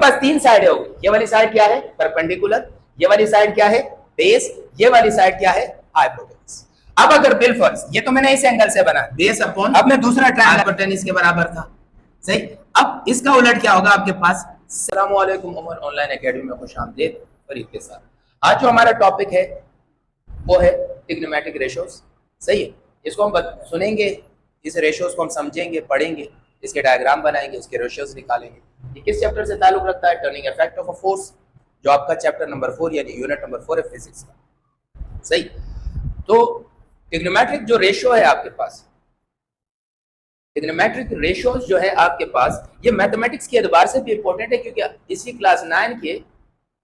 पास तीन साइड होगी, ये वाली साइड क्या है परपेंडिकुलर, ये वाली साइड क्या है बेस, ये वाली साइड क्या है हाइपोटेनस। अब अगर बिलफर्ज ये तो मैंने इस एंगल से बना बेस अपॉन, अब मैं दूसरा ट्रायंगल हाइपोटेनस के बराबर था सही। अब इसका उलट क्या होगा आपके पास। अस्सलाम वालेकुम उमर ऑनलाइन एकेडमी में खुशामदीद फरीद के साथ। आज जो हमारा टॉपिक है वो है ट्रिग्नोमेट्रिक रेशियोज सही है। इसको हम सुनेंगे, इस रेशियोज को हम समझेंगे, पढ़ेंगे, इसके डायग्राम बनाएंगे, इसके रेशियोज निकालेंगे। ये किस चैप्टर से ताल्लुक रखता है, turning effect of a force, जो आपका चैप्टर नंबर 4 यानी यूनिट नंबर 4 है फिजिक्स का सही। तो ट्रिग्नोमेट्रिक जो रेशियो है आपके पास, ट्रिग्नोमेट्रिक रेशियोज जो है आपके पास, ये मैथमेटिक्स के एतबार से भी इंपॉर्टेंट है क्योंकि इसी क्लास 9 के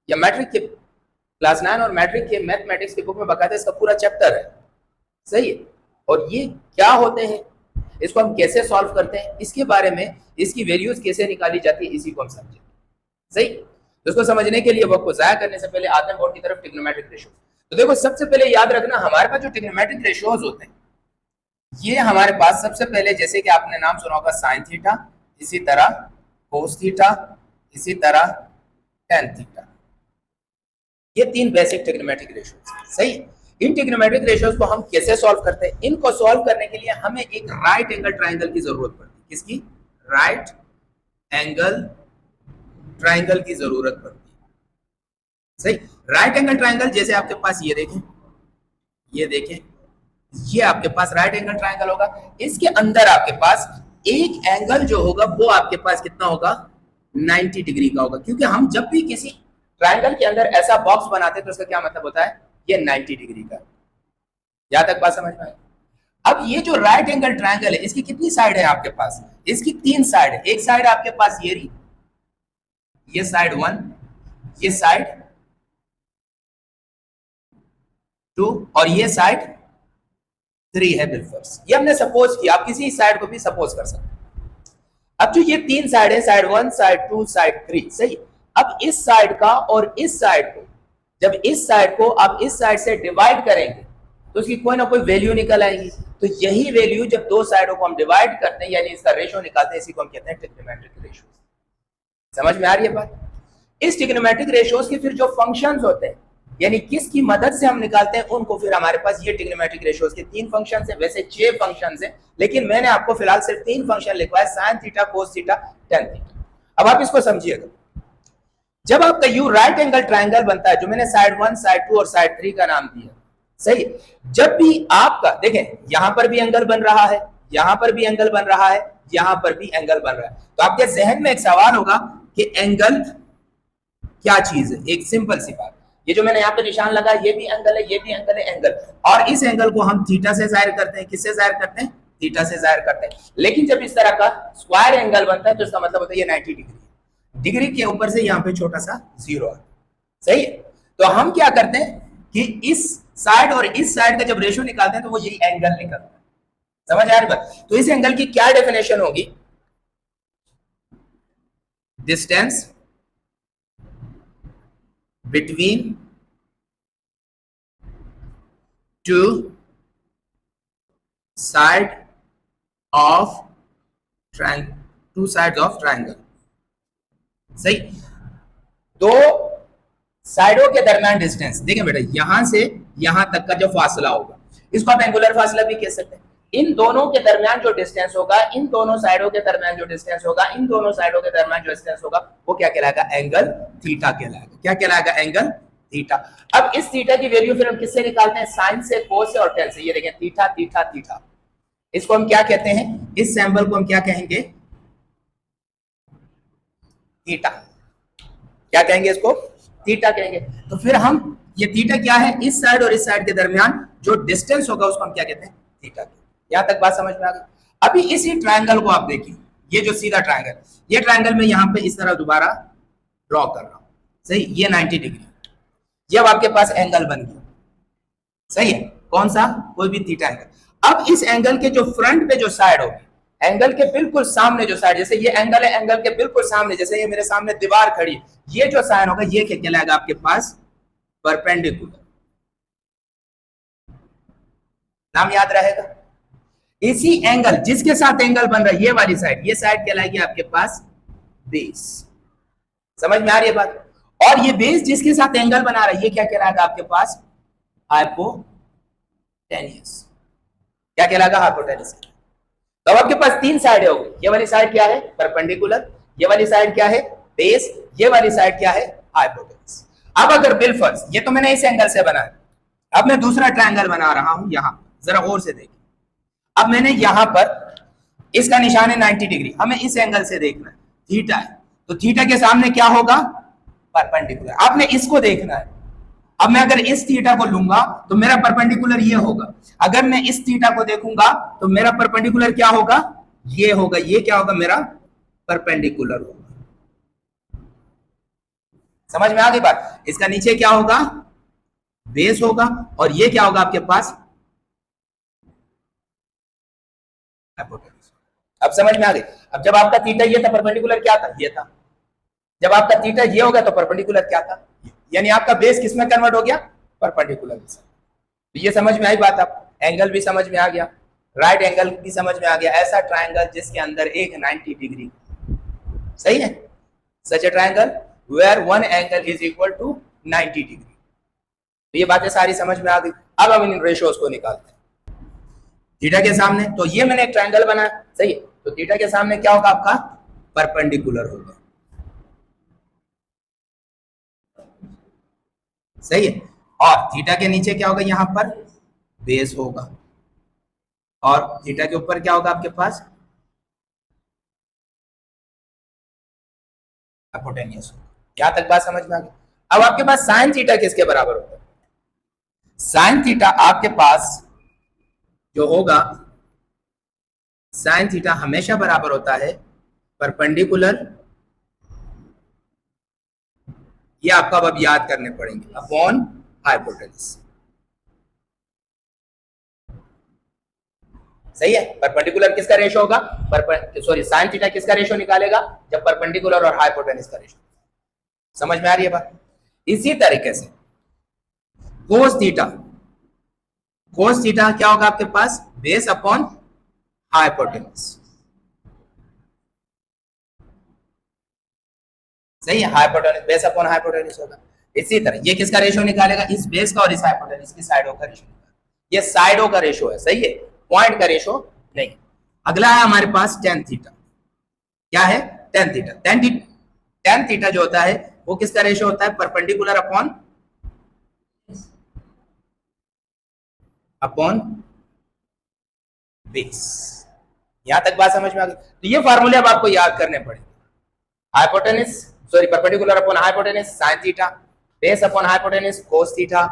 या मैट्रिक के क्लास 9 और मैट्रिक के मैथमेटिक्स के बुक में बकायदा इसका पूरा चैप्टर है सही है। और ये क्या होते हैं, इसको हम कैसे सॉल्व करते हैं, इसके बारे में, इसकी वैल्यूज कैसे निकाली जाती है, इसी को हम समझेंगे सही। तो इसको समझने के लिए वक्त को जाया करने से पहले आते हैं बोर्ड की तरफ ट्रिग्नोमेट्रिक रेशियो। तो देखो सबसे पहले याद रखना हमारे पास जो ट्रिग्नोमेट्रिक रेशियोज होते हैं ये हमारे पास सबसे पहले, जैसे कि आपने नाम सुना होगा साइन थीटा, इसी तरह कोस थीटा, इसी तरह टेन थीटा, ये तीन बेसिक ट्रिग्नोमेट्रिक रेशियोज सही। इन ट्रिग्नोमेट्रिक रेशियोज को हम कैसे सॉल्व करते हैं, इनको सॉल्व करने के लिए हमें एक राइट एंगल ट्राइंगल की जरूरत पड़ती है। किसकी? राइट एंगल ट्राइंगल की जरूरत पड़ती है सही। राइट एंगल ट्राइंगल जैसे आपके पास ये देखें, ये देखें, ये आपके पास राइट एंगल ट्राइंगल होगा। इसके अंदर आपके पास एक एंगल जो होगा वो आपके पास कितना होगा 90 डिग्री का होगा, क्योंकि हम जब भी किसी ट्राइंगल के अंदर ऐसा बॉक्स बनाते हैं तो उसका क्या मतलब होता है, ये 90 डिग्री का। यहां तक बात समझ में आई। अब ये जो राइट एंगल ट्राइंगल है इसकी कितनी साइड है आपके पास, इसकी तीन साइड है। एक साइड आपके पास ये रही, ये साइड 1, ये साइड 2 और ये साइड 3 है बिलफर्स। ये हमने सपोज किया, आप किसी साइड को भी सपोज कर सकते हैं। अब जो ये तीन साइड है, साइड 1, साइड 2, साइड 3 सही। अब इस साइड का और इस साइड को, जब इस साइड को आप इस साइड से डिवाइड करेंगे तो उसकी कोई ना कोई वैल्यू निकल आएगी। तो यही वैल्यू जब दो साइडों को हम डिवाइड करते हैं यानी इसका रेशियो निकालते हैं, इसी को हम कहते हैं ट्रिग्नोमेट्रिक रेशियो। समझ में आ रही है बात। इस ट्रिग्नोमेट्रिक रेशियोज के फिर जो फंक्शंस होते हैं यानी किसकी मदद से हम निकालते हैं उनको, फिर हमारे पास ये ट्रिग्नोमेट्रिक रेशियोज के तीन फंक्शंस हैं। वैसे 6 फंक्शंस हैं लेकिन मैंने आपको फिलहाल सिर्फ 3 फंक्शन लिखवाए, sine theta, cos theta, tan theta. अब आप इसको समझिएगा, जब आपका यू राइट एंगल ट्राइंगल बनता है, जो मैंने साइड 1, साइड 2 और साइड 3 का नाम दिया सही। जब भी आपका देखें यहां पर भी एंगल बन रहा है, यहां पर भी एंगल बन रहा है, यहां पर भी एंगल बन रहा है, तो आपके जहन में एक सवाल होगा कि एंगल क्या चीज है। एक सिंपल सी बात, ये जो मैंने यहाँ पे निशान लगा ये भी एंगल है, ये भी एंगल है, एंगल। और इस एंगल को हम थीटा से जाहिर करते हैं। किससे जाहिर करते हैं? थीटा से जाहिर करते हैं। लेकिन जब इस तरह का स्क्वायर एंगल बनता है तो इसका मतलब होता है ये 90 डिग्री। डिग्री के ऊपर से यहाँ पे छोटा सा जीरो है सही है। तो हम क्या करते हैं कि इस साइड और इस साइड का जब रेशियो निकालते हैं तो वो यही एंगल निकलता है। समझ आ रही बात। तो इस एंगल की क्या डेफिनेशन होगी, distance between two sides of triangle सही। दो साइडों के दरमियान डिस्टेंस देखें बेटा, यहां से यहां तक का जो फासला होगा इसको आप एंगुलर फासला भी कह सकते हैं। इन दोनों के दरमियान जो डिस्टेंस होगा, इन दोनों साइडों के दरमियान जो डिस्टेंस होगा, इन दोनों साइडों के दरमियान जो डिस्टेंस होगा वो क्या कहलाएगा, एंगल थीटा कहलाएगा। क्या कहलाएगा, एंगल थीटा। अब इस थीटा की वैल्यू फिर हम किससे निकालते हैं, साइन से, कोस से और टेन से। ये देखें थीटा थीटा थीटा, इसको हम क्या कहते हैं, इस सैंपल को हम क्या कहेंगे, थीटा। क्या कहेंगे इसको, थीटा कहेंगे। तो फिर हम ये थीटा क्या है, इस साइड और इस साइड के दरमियान जो डिस्टेंस होगा उसको हम क्या कहते हैं, थीटा। यहां तक बात समझ में आ गई। अभी इसी ट्रायंगल को आप देखिए, ये जो सीधा ट्रायंगल, ये ट्रायंगल में यहां पे इस तरह दोबारा ड्रॉ कर रहा हूं सही। ये 90 डिग्री, ये अब आपके पास एंगल बन गया सही है। कौन सा, कोई भी थीटा एंगल। अब इस एंगल के जो फ्रंट पे जो साइड होगी, एंगल के बिल्कुल सामने जो साइड, जैसे ये एंगल है, एंगल के बिल्कुल सामने, जैसे ये मेरे सामने दीवार खड़ी है, ये जो साइन होगा ये क्या कहलाएगा आपके पास, परपेंडिकुलर। नाम याद रहेगा। इसी एंगल जिसके साथ एंगल बन रहा है ये वाली साइड, ये साइड कहलाएगी आपके पास बेस। समझ में आ रही है बात? और ये बेस जिसके साथ एंगल बना रहा है ये क्या कहलाएगा आपके पास? हाइपोटेन्यूस। क्या कहलाएगा? हाइपोटेन्यूस। तो अब आपके पास तीन साइड हो गई। ये वाली साइड क्या है? परपेंडिकुलर। ये वाली साइड क्या है? बेस। ये वाली साइड क्या है? हाइपोटेन्यूस। अब अगर बिलफर्स, ये तो मैंने इस एंगल से बनाया, अब मैं दूसरा ट्रायंगल बना रहा हूं यहां, जरा और से देखिए। अब मैंने यहां पर इसका निशान है 90 डिग्री, हमें इस एंगल से देखना है, थीटा है, तो थीटा के सामने क्या होगा? परपेंडिकुलर। आपने इसको देखना है। अब मैं अगर इस थीटा को लूंगा तो मेरा परपेंडिकुलर ये होगा, अगर मैं इस थीटा को देखूंगा तो मेरा परपेंडिकुलर क्या होगा? ये होगा। ये क्या होगा? मेरा परपेंडिकुलर होगा। समझ में आ गई बात? इसका नीचे क्या होगा? बेस होगा, और ये क्या होगा आपके पास? हाइपोटेन्यूस। अब समझ में आ गई? अब जब आपका थीटा ये था, परपेंडिकुलर क्या था? ये था। जब आपका थीटा ये होगा तो परपेंडिकुलर क्या था? यानी आपका बेस किस में कन्वर्ट हो गया? परपेंडिकुलर में। तो ये समझ में आई बात? आप एंगल भी समझ में आ गया, राइट एंगल भी समझ में आ गया। ऐसा ट्रायंगल जिसके अंदर एक 90 डिग्री, सही है, such a triangle where one angle is equal to 90 degree. तो ये बातें सारी समझ में आ गई। अब हम इन रेशियोज को निकालते हैं। थीटा के सामने, तो ये मैंने एक ट्रायंगल बनाया, सही है, तो थीटा के सामने क्या होगा आपका? परपेंडिकुलर होगा, सही है। और थीटा के नीचे क्या होगा? यहां पर बेस होगा, और थीटा के ऊपर क्या होगा आपके पास? हाइपोटेन्यूस। यहां तक बात समझ में आ गई? अब आपके पास साइन थीटा किसके बराबर होता है? साइन थीटा आपके पास जो होगा, साइन थीटा हमेशा बराबर होता है परपेंडिकुलर, ये आपको अब याद करने पड़ेंगे, अपॉन हाइपोटेन्यूस। सही है। परपेंडिकुलर किसका रेशो होगा? सॉरी, साइन थीटा किसका रेशो निकालेगा? जब परपेंडिकुलर और हाइपोटेन्यूस का रेशो। समझ में आ रही है बात? इसी तरीके से कोस थीटा, कोस थीटा क्या होगा आपके पास? Base upon hypotenuse. सही है, हाइपोटेन्यूस बेस अपॉन हाइपोटेन्यूस होगा। इसी तरह ये किसका रेशो निकालेगा? इस बेस का और इस हाइपोटेन्यूस की साइडों का रेशो। ये साइडों का रेशो है, सही है, पॉइंट का रेशो नहीं। अगला है हमारे पास टेन थीटा। क्या है? Tan theta. टेन थीटा जो होता है वो किसका रेशो होता है? Perpendicular upon upon base. यहां तक बात समझ में आ गई? तो ये फार्मूले अब आपको याद करने पड़ेंगे। Hypotenuse, sorry, perpendicular upon hypotenuse sine theta, base upon hypotenuse cos theta,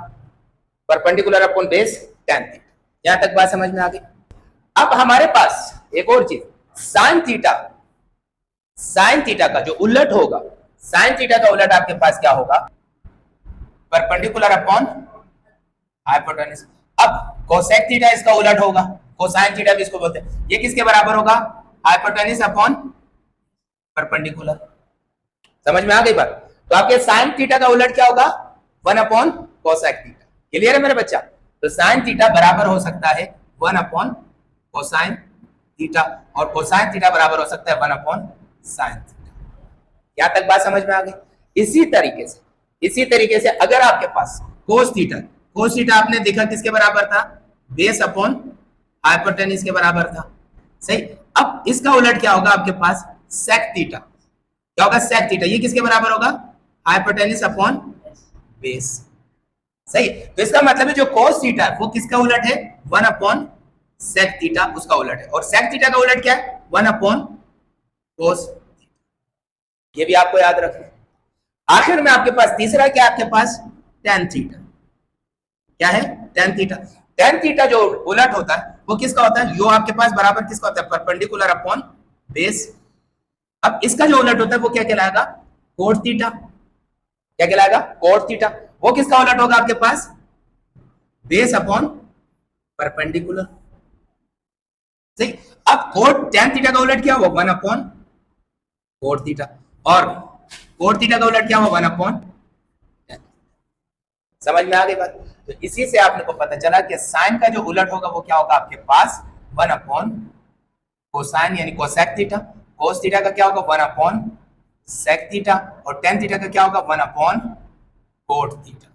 perpendicular upon base tan theta. यहां तक बात समझ में आ गई? अब हमारे पास एक और चीज, साइन थीटा। साइन थीटा का जो उलट होगा, साइन थीटा का उलट आपके पास क्या होगा? Perpendicular upon hypotenuse. अब कोसेक थीटा इसका उलट होगा, कोसाइन थीटा भी इसको बोलते हैं। ये किसके बराबर होगा? Hypotenuse upon perpendicular. समझ में आ गई बात? तो आपके साइन थीटा का उलट क्या होगा? 1 अपॉन कोसेक थीटा। क्लियर है मेरे बच्चा? तो साइन थीटा बराबर हो सकता है 1 अपॉन कोसाइन थीटा, और कोसाइन थीटा बराबर हो सकता है 1 अपॉन साइन थीटा। यहां तक बात समझ में आ गई? इसी तरीके से अगर आपके पास कोस थीटा, कोस थीटा आपने देखा किसके बराबर था? बेस अपॉन हाइपोटेन्यूस के बराबर था, सही। अब इसका उलट क्या होगा आपके पास? सेक थीटा। क्या होगा? Sec theta. ये किसके बराबर होगा? हाइपोटेन्यूस अपॉन बेस, सही। तो इसका मतलब है जो कोस थीटा है वो किसका उलट है? 1 अपॉन सेक थीटा, उसका उलट है। और सेक थीटा का उलट क्या है? 1 अपॉन कोस। ये भी आपको याद रखना। आखिर में आपके पास तीसरा क्या? आपके पास टेन थीटा। क्या है? Tan theta. टेन थीटा जो उलट होता है वो किसका होता है? यो आपके पास बराबर किसका होता है? Perpendicular upon base. अब इसका जो उलट होता है वो क्या कहलाएगा? Cot theta. क्या कहलाएगा? Cot theta. वो किसका उलट होगा आपके पास? बेस अपॉन परपेंडिकुलर, सही। अब कोट टेन थीटा का उलट क्या हुआ? 1 अपॉन कोट थीटा, और कोट थीटा का उलट क्या हुआ? 1 अपॉन। समझ में आ गई बात? तो इसी से आपने को पता चला कि साइन का जो उलट होगा वो क्या होगा आपके पास? 1 अपॉन कोसाइन यानी कोसेक थीटा। कोस थीटा का क्या होगा? 1 अपॉन सेक थीटा, और टेन थीटा का क्या होगा 1/cot थीटा।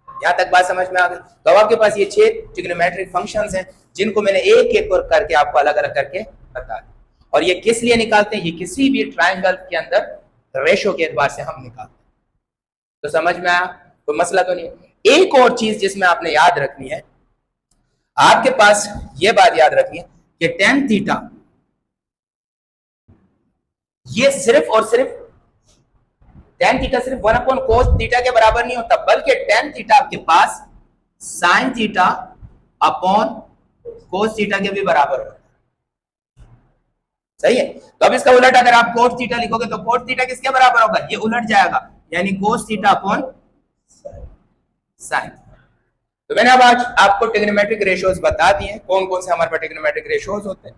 यहां तक बात समझ में आ गई? तो अब आपके पास ये 6 ट्रिग्नोमेट्रिक फंक्शंस हैं जिनको मैंने एक एक और करके आपको अलग अलग करके बता दिया। और ये किस लिए निकालते हैं? ये किसी भी ट्राइंगल के अंदर रेशो के एतबार से हम निकालते हैं। तो समझ में आया? कोई मसला तो नहीं। एक और चीज जिसमें आपने याद रखनी है, आपके पास ये बात याद रखनी है कि टेन थीटा ये सिर्फ और सिर्फ टेन थीटा सिर्फ 1/cos थीटा के बराबर नहीं होता, बल्कि टेन थीटा आपके पास sine theta upon cos theta के भी बराबर होता है। सही है? तो अब इसका उलट अगर आप कोस थीटा लिखोगे तो कोस थीटा किसके बराबर होगा? ये उलट जाएगा, यानी कोस थीटा अपॉन साइन। तो मैंने अब आज आपको ट्रिग्नोमेट्रिक रेशियोज बता दिए, कौन कौन से हमारे पास ट्रिग्नोमेट्रिक रेशियोज होते हैं,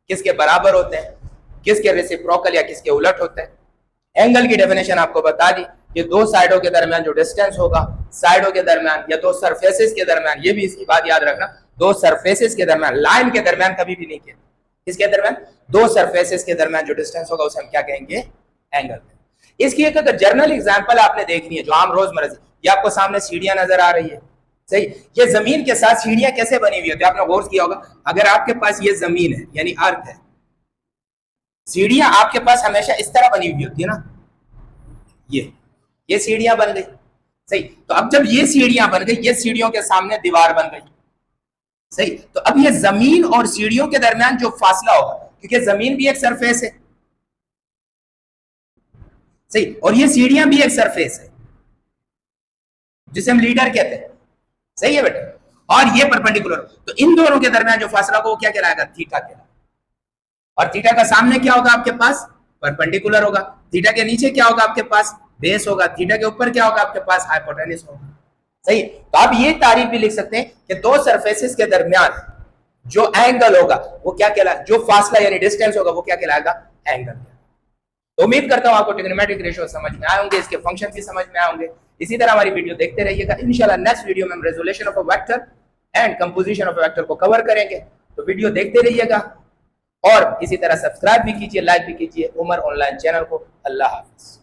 किसके बराबर होते हैं, किसके रेसिप्रोकल या किसके उलट होते हैं। एंगल की डेफिनेशन आपको बता दी कि दो साइडों के दरमियान जो डिस्टेंस होगा, साइडों के दरमियान या दो सरफेसेस के दरमियान, ये भी इसकी बात याद रखना, दो सरफेसेस के दरमियान, लाइन के दरमियान कभी भी नहीं कहते। किसके दरमियान? दो सरफेसेस के दरमियान जो डिस्टेंस होगा उसे हम क्या कहेंगे? एंगल। इसकी एक अगर जर्नल एग्जांपल आपने देखनी है जो आम रोजमर्रा से, ये आपको सामने सीढ़ियां नजर आ रही है, सही? ये जमीन के साथ सीढ़ियां कैसे बनी हुई होती है? आपने गौर किया होगा, अगर आपके पास ये जमीन है यानी अर्थ है, सीढ़ियां आपके पास हमेशा इस तरह बनी हुई होती है ना, ये सीढ़ियां बन गई, सही? तो अब जब ये सीढ़ियां बन गई, ये सीढ़ियों के सामने दीवार बन गई, सही? तो अब ये जमीन और सीढ़ियों के दरमियान जो फासला होगा, क्योंकि जमीन भी एक सरफेस है, सही, और ये सीढ़ियां भी एक सरफेस है जिसे हम लीडर कहते हैं, सही है बेटा? और ये परपेंडिकुलर, तो इन दोनों के दरमियान जो फासला होगा वो क्या कहलाएगा? थीटा कहलाएगा। और थीटा का सामने क्या होगा आपके पास? परपेंडिकुलर होगा। थीटा के नीचे क्या होगा आपके पास? बेस होगा। थीटा के ऊपर क्या होगा आपके पास? हाइपोटेन्यूज होगा, सही? तो आप ये तारीफ भी लिख सकते हैं कि दो सरफेसेस के दरमियान जो एंगल होगा वो क्या कहलाएगा? जो फासला यानी डिस्टेंस होगा वो क्या कहलाएगा? एंगल। तो उम्मीद करता हूं आपको ट्रिग्नोमेट्रिक रेशियो समझ में आए होंगे, इसके फंक्शन भी समझ में आए होंगे। इसी तरह हमारी वीडियो देखते रहिएगा। इंशाल्लाह नेक्स्ट वीडियो में हम resolution of a vector and composition of a vector को कवर करेंगे। तो वीडियो देखते रहिएगा और इसी तरह सब्सक्राइब भी कीजिए, लाइक भी कीजिए उमर ऑनलाइन चैनल को। अल्लाह हाफिज।